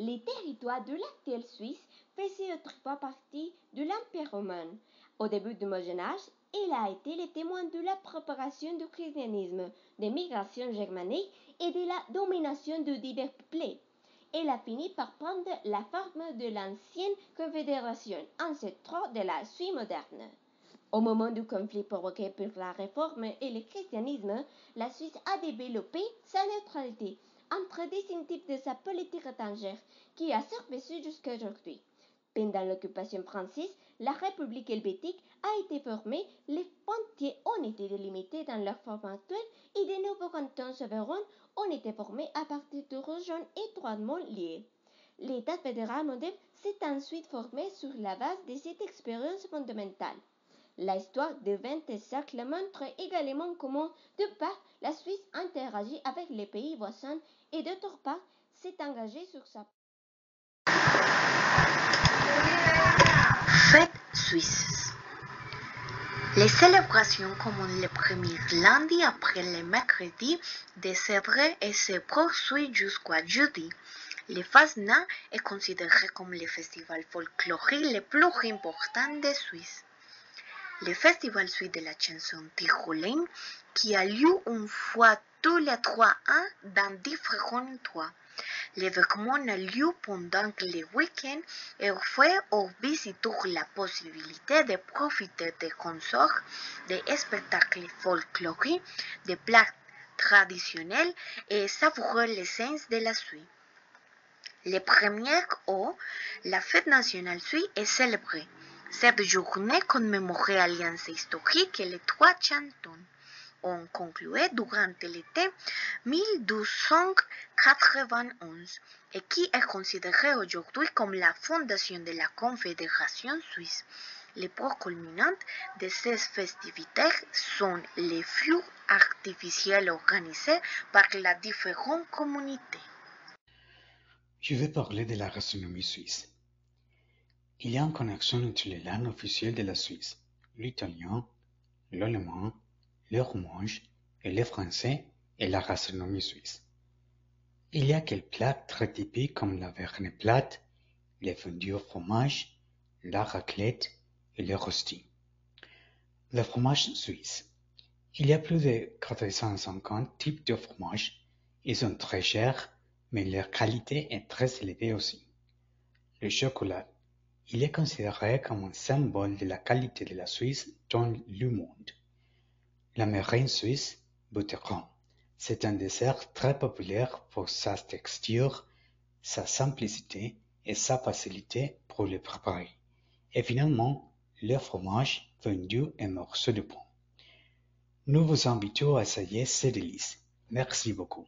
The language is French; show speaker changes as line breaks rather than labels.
Les territoires de l'actuelle Suisse faisaient autrefois partie de l'Empire romain. Au début du Moyen Âge, il a été le témoin de la propagation du christianisme, des migrations germaniques et de la domination de divers peuples. Elle a fini par prendre la forme de l'ancienne confédération ancêtre de la Suisse moderne. Au moment du conflit provoqué par la réforme et le christianisme, la Suisse a développé sa neutralité entre distinctifs de sa politique étrangère qui a survécu jusqu'à aujourd'hui. Pendant l'occupation française, la République helvétique a été formée, les frontières ont été délimitées dans leur forme actuelle et de nouveaux cantons souverains ont été formés à partir de régions étroitement liées. L'État fédéral moderne s'est ensuite formé sur la base de cette expérience fondamentale. L'histoire de 20 siècles montre également comment, d'une part, la Suisse interagit avec les pays voisins et d'autre part, s'est engagée sur sa
Fêtes suisses. Les célébrations commencent le premier lundi après le mercredi de Sèvres et se poursuivent jusqu'à jeudi. Le Fasnacht est considéré comme le festival folklorique le plus important de Suisse. Le festival suisse de la chanson tyrolienne qui a lieu une fois tous les 3 ans dans différents endroits. L'événement a lieu pendant le week-end et offre aux visiteurs la possibilité de profiter des concerts, des spectacles folkloriques, des plats traditionnels et savourer l'essence de la Suisse. Le 1er août, la fête nationale suisse est célébrée. Cette journée commémore l'alliance historique et les 3 cantons ont conclu durant l'été 1291 et qui est considérée aujourd'hui comme la fondation de la Confédération suisse. Les points culminants de ces festivités sont les feux artificiels organisés par les différentes communautés.
Je vais parler de la gastronomie suisse. Il y a une connexion entre les langues officielles de la Suisse, l'italien, l'allemand, le romanche et le français et la gastronomie suisse. Il y a quelques plats très typiques comme la vergne plate, les fondus au fromage, la raclette et le rosti. Le fromage suisse. Il y a plus de 450 types de fromages. Ils sont très chers, mais leur qualité est très élevée aussi. Le chocolat. Il est considéré comme un symbole de la qualité de la Suisse dans le monde. La meringue suisse, Butteron. C'est un dessert très populaire pour sa texture, sa simplicité et sa facilité pour le préparer. Et finalement, le fromage fondu et morceaux de pain. Nous vous invitons à essayer ces délices. Merci beaucoup.